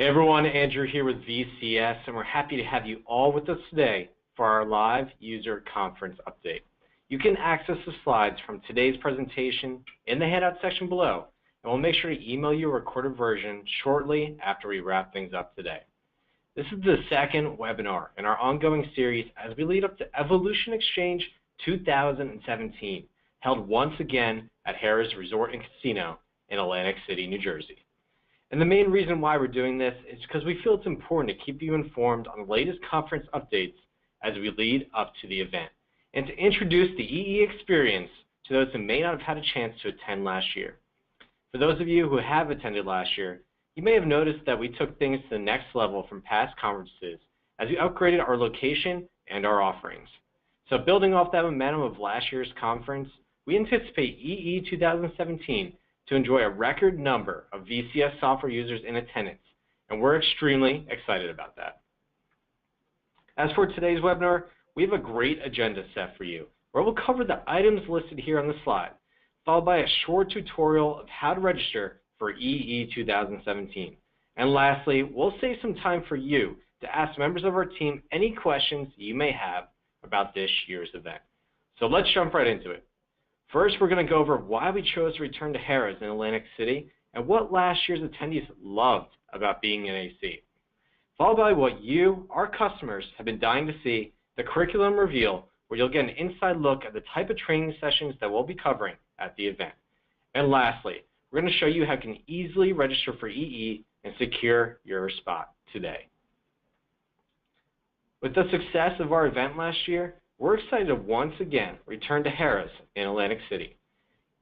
Hey everyone, Andrew here with VCS, and we're happy to have you all with us today for our live user conference update. You can access the slides from today's presentation in the handout section below, and we'll make sure to email you a recorded version shortly after we wrap things up today. This is the second webinar in our ongoing series as we lead up to Evolution Exchange 2017, held once again at Harrah's Resort and Casino in Atlantic City, New Jersey. And the main reason why we're doing this is because we feel it's important to keep you informed on the latest conference updates as we lead up to the event, and to introduce the EE experience to those who may not have had a chance to attend last year. For those of you who have attended last year, you may have noticed that we took things to the next level from past conferences as we upgraded our location and our offerings. So building off that momentum of last year's conference, we anticipate EE 2017 to enjoy a record number of VCS software users in attendance, and we're extremely excited about that. As for today's webinar, we have a great agenda set for you, where we'll cover the items listed here on the slide, followed by a short tutorial of how to register for EE 2017. And lastly, we'll save some time for you to ask members of our team any questions you may have about this year's event. So let's jump right into it. First, we're going to go over why we chose to return to Harrah's in Atlantic City and what last year's attendees loved about being in AC. Followed by what you, our customers, have been dying to see, the curriculum reveal, where you'll get an inside look at the type of training sessions that we'll be covering at the event. And lastly, we're going to show you how you can easily register for EE and secure your spot today. With the success of our event last year, we're excited to once again return to Harrah's in Atlantic City.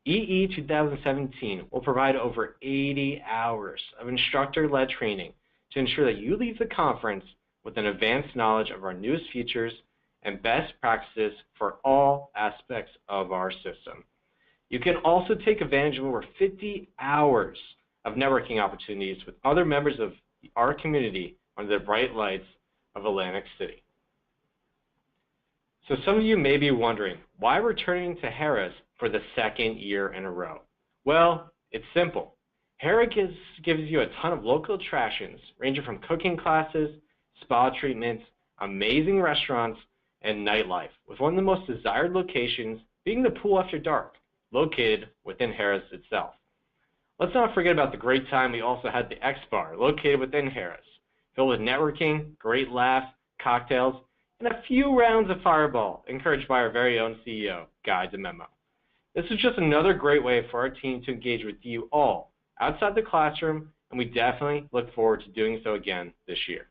EE 2017 will provide over 80 hours of instructor-led training to ensure that you leave the conference with an advanced knowledge of our newest features and best practices for all aspects of our system. You can also take advantage of over 50 hours of networking opportunities with other members of our community under the bright lights of Atlantic City. So some of you may be wondering, why returning to Harrah's for the second year in a row? Well, it's simple. Harrah gives you a ton of local attractions, ranging from cooking classes, spa treatments, amazing restaurants, and nightlife, with one of the most desired locations being the pool after dark, located within Harrah's itself. Let's not forget about the great time we also had the X Bar, located within Harrah's, filled with networking, great laughs, cocktails, and a few rounds of Fireball, encouraged by our very own CEO, Guy DeMemo. This is just another great way for our team to engage with you all outside the classroom, and we definitely look forward to doing so again this year.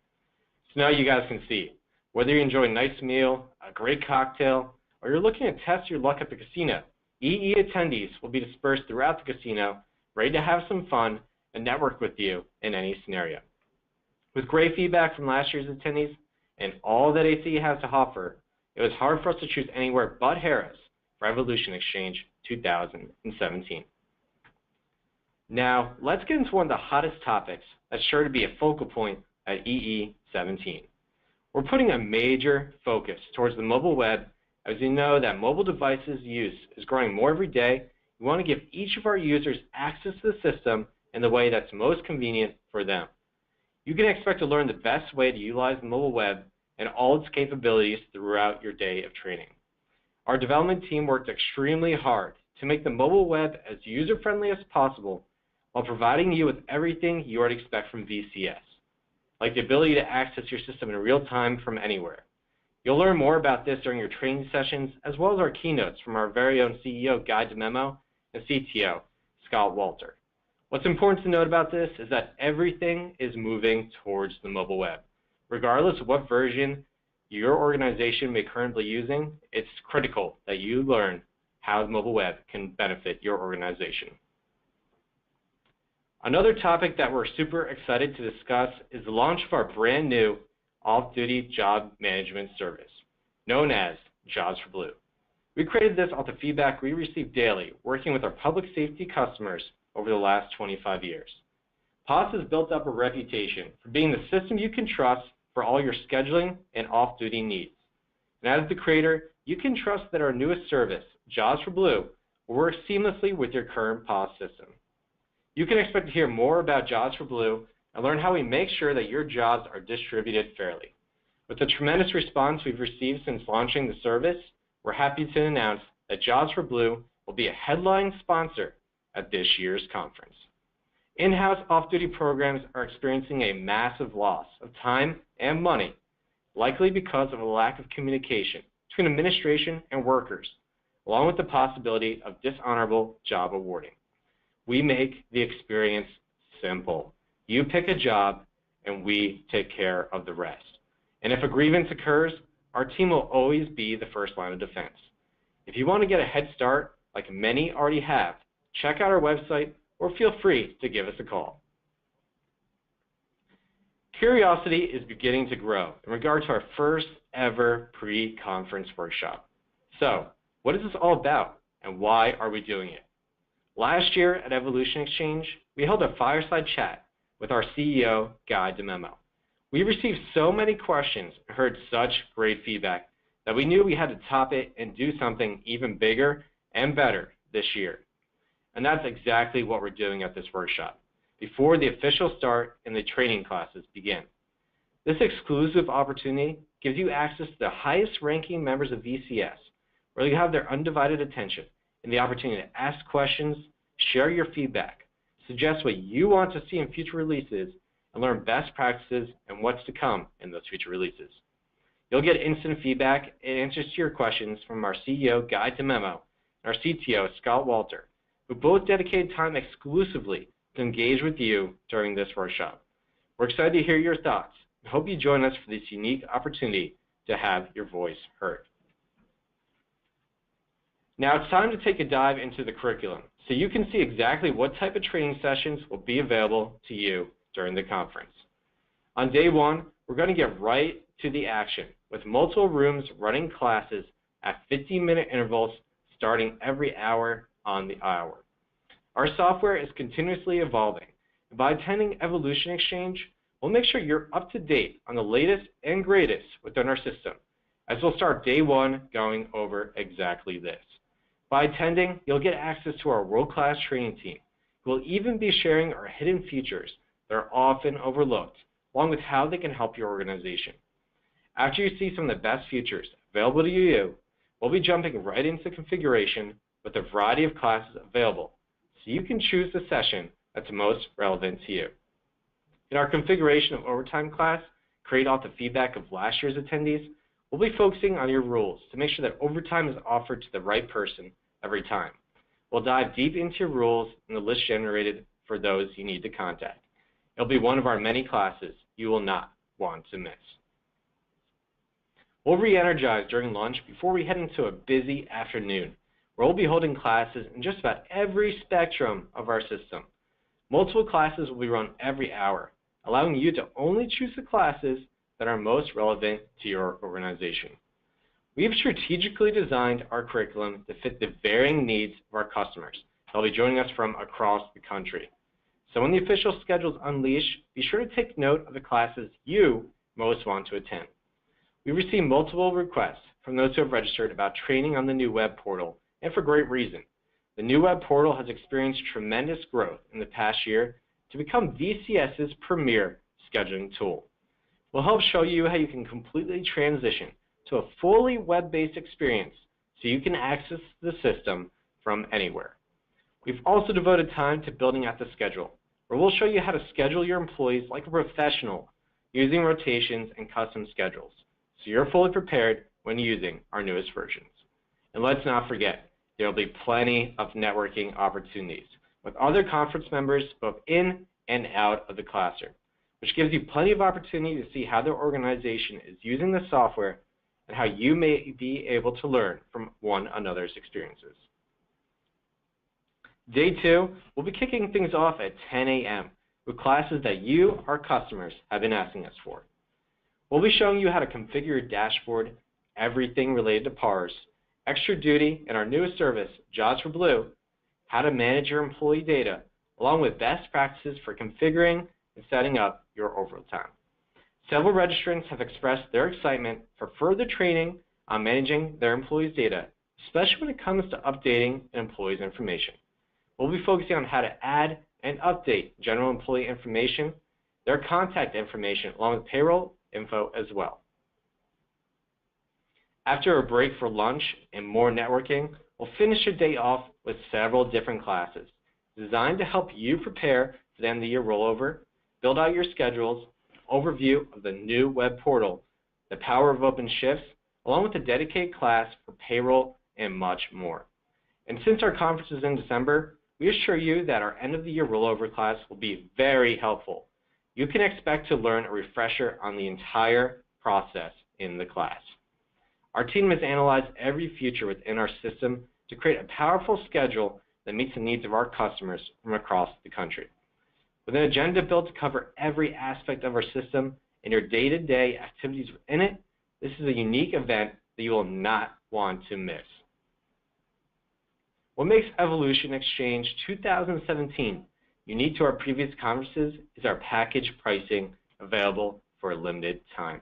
So now you guys can see, whether you enjoy a nice meal, a great cocktail, or you're looking to test your luck at the casino, EE attendees will be dispersed throughout the casino, ready to have some fun and network with you in any scenario. With great feedback from last year's attendees, and all that AC has to offer, it was hard for us to choose anywhere but Harrah's for Evolution Exchange 2017. Now, let's get into one of the hottest topics that's sure to be a focal point at EE 17. We're putting a major focus towards the mobile web, as we know that mobile devices use is growing more every day. We want to give each of our users access to the system in the way that's most convenient for them. You can expect to learn the best way to utilize the mobile web and all its capabilities throughout your day of training. Our development team worked extremely hard to make the mobile web as user-friendly as possible while providing you with everything you already expect from VCS, like the ability to access your system in real time from anywhere. You'll learn more about this during your training sessions, as well as our keynotes from our very own CEO, Guy DeMemo, and CTO, Scott Walter. What's important to note about this is that everything is moving towards the mobile web. Regardless of what version your organization may currently be using, it's critical that you learn how the mobile web can benefit your organization. Another topic that we're super excited to discuss is the launch of our brand new off-duty job management service, known as Jobs for Blue. We created this off the feedback we receive daily, working with our public safety customers over the last 25 years. POS has built up a reputation for being the system you can trust for all your scheduling and off-duty needs. And as the creator, you can trust that our newest service, Jobs for Blue, will work seamlessly with your current POS system. You can expect to hear more about Jobs for Blue and learn how we make sure that your jobs are distributed fairly. With the tremendous response we've received since launching the service, we're happy to announce that Jobs for Blue will be a headline sponsor at this year's conference. In-house off-duty programs are experiencing a massive loss of time and money, likely because of a lack of communication between administration and workers, along with the possibility of dishonorable job awarding. We make the experience simple. You pick a job, and we take care of the rest. And if a grievance occurs, our team will always be the first line of defense. If you want to get a head start, like many already have, check out our website or feel free to give us a call. Curiosity is beginning to grow in regard to our first ever pre-conference workshop. So, what is this all about, and why are we doing it? Last year at Evolution Exchange, we held a fireside chat with our CEO, Guy DeMemo. We received so many questions and heard such great feedback that we knew we had to top it and do something even bigger and better this year. And that's exactly what we're doing at this workshop, before the official start and the training classes begin. This exclusive opportunity gives you access to the highest ranking members of VCS, where you have their undivided attention and the opportunity to ask questions, share your feedback, suggest what you want to see in future releases, and learn best practices and what's to come in those future releases. You'll get instant feedback and answers to your questions from our CEO, Guy DeMemo, and our CTO, Scott Walter, who both dedicated time exclusively to engage with you during this workshop. We're excited to hear your thoughts and hope you join us for this unique opportunity to have your voice heard. Now it's time to take a dive into the curriculum so you can see exactly what type of training sessions will be available to you during the conference. On day one, we're going to get right to the action with multiple rooms running classes at 15-minute intervals starting every hour on the hour. Our software is continuously evolving, and by attending Evolution Exchange, we'll make sure you're up to date on the latest and greatest within our system, as we'll start day one going over exactly this. By attending, you'll get access to our world-class training team, who will even be sharing our hidden features that are often overlooked, along with how they can help your organization. After you see some of the best features available to you, we'll be jumping right into configuration with a variety of classes available, so you can choose the session that's most relevant to you. In our configuration of overtime class, create off the feedback of last year's attendees, we'll be focusing on your rules to make sure that overtime is offered to the right person every time. We'll dive deep into your rules and the list generated for those you need to contact. It'll be one of our many classes you will not want to miss. We'll re-energize during lunch before we head into a busy afternoon, where we'll be holding classes in just about every spectrum of our system. Multiple classes will be run every hour, allowing you to only choose the classes that are most relevant to your organization. We have strategically designed our curriculum to fit the varying needs of our customers. They'll be joining us from across the country. So when the official schedules unleash, be sure to take note of the classes you most want to attend. We received multiple requests from those who have registered about training on the new web portal, and for great reason. The new web portal has experienced tremendous growth in the past year to become VCS's premier scheduling tool. We'll help show you how you can completely transition to a fully web-based experience so you can access the system from anywhere. We've also devoted time to building out the schedule, where we'll show you how to schedule your employees like a professional using rotations and custom schedules, so you're fully prepared when using our newest versions. And let's not forget, there will be plenty of networking opportunities with other conference members both in and out of the classroom, which gives you plenty of opportunity to see how their organization is using the software and how you may be able to learn from one another's experiences. Day two, we'll be kicking things off at 10 a.m. with classes that you, our customers, have been asking us for. We'll be showing you how to configure your dashboard, everything related to PARS, extra duty, and our newest service, Jobs for Blue, how to manage your employee data, along with best practices for configuring and setting up your overtime. Several registrants have expressed their excitement for further training on managing their employees' data, especially when it comes to updating an employee's information. We'll be focusing on how to add and update general employee information, their contact information along with payroll info as well. After a break for lunch and more networking, we'll finish your day off with several different classes designed to help you prepare for the end of the year rollover, build out your schedules, overview of the new web portal, the power of open shifts, along with a dedicated class for payroll and much more. And since our conference is in December, we assure you that our end of the year rollover class will be very helpful. You can expect to learn a refresher on the entire process in the class. Our team has analyzed every feature within our system to create a powerful schedule that meets the needs of our customers from across the country. With an agenda built to cover every aspect of our system and your day-to-day activities within it, this is a unique event that you will not want to miss. What makes Evolution Exchange 2017 unique to our previous conferences is our package pricing available for a limited time.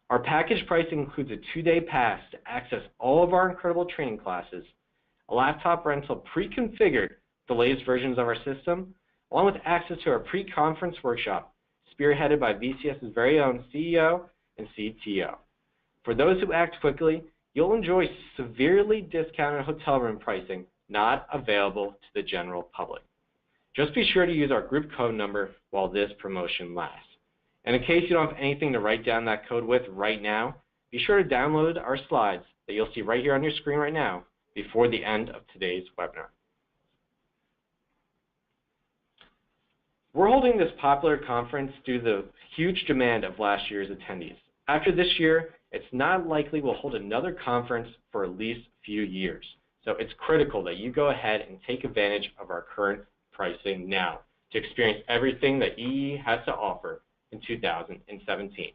Our package pricing includes a 2-day pass to access all of our incredible training classes, a laptop rental pre-configured with the latest versions of our system, along with access to our PreConference Workshop, spearheaded by VCS's very own CEO and CTO. For those who act quickly, you'll enjoy severely discounted hotel room pricing not available to the general public. Just be sure to use our group code number while this promotion lasts. And in case you don't have anything to write down that code with right now, be sure to download our slides that you'll see right here on your screen right now before the end of today's webinar. We're holding this popular conference due to the huge demand of last year's attendees. After this year, it's not likely we'll hold another conference for at least a few years. So it's critical that you go ahead and take advantage of our current pricing now to experience everything that EE has to offer in 2017.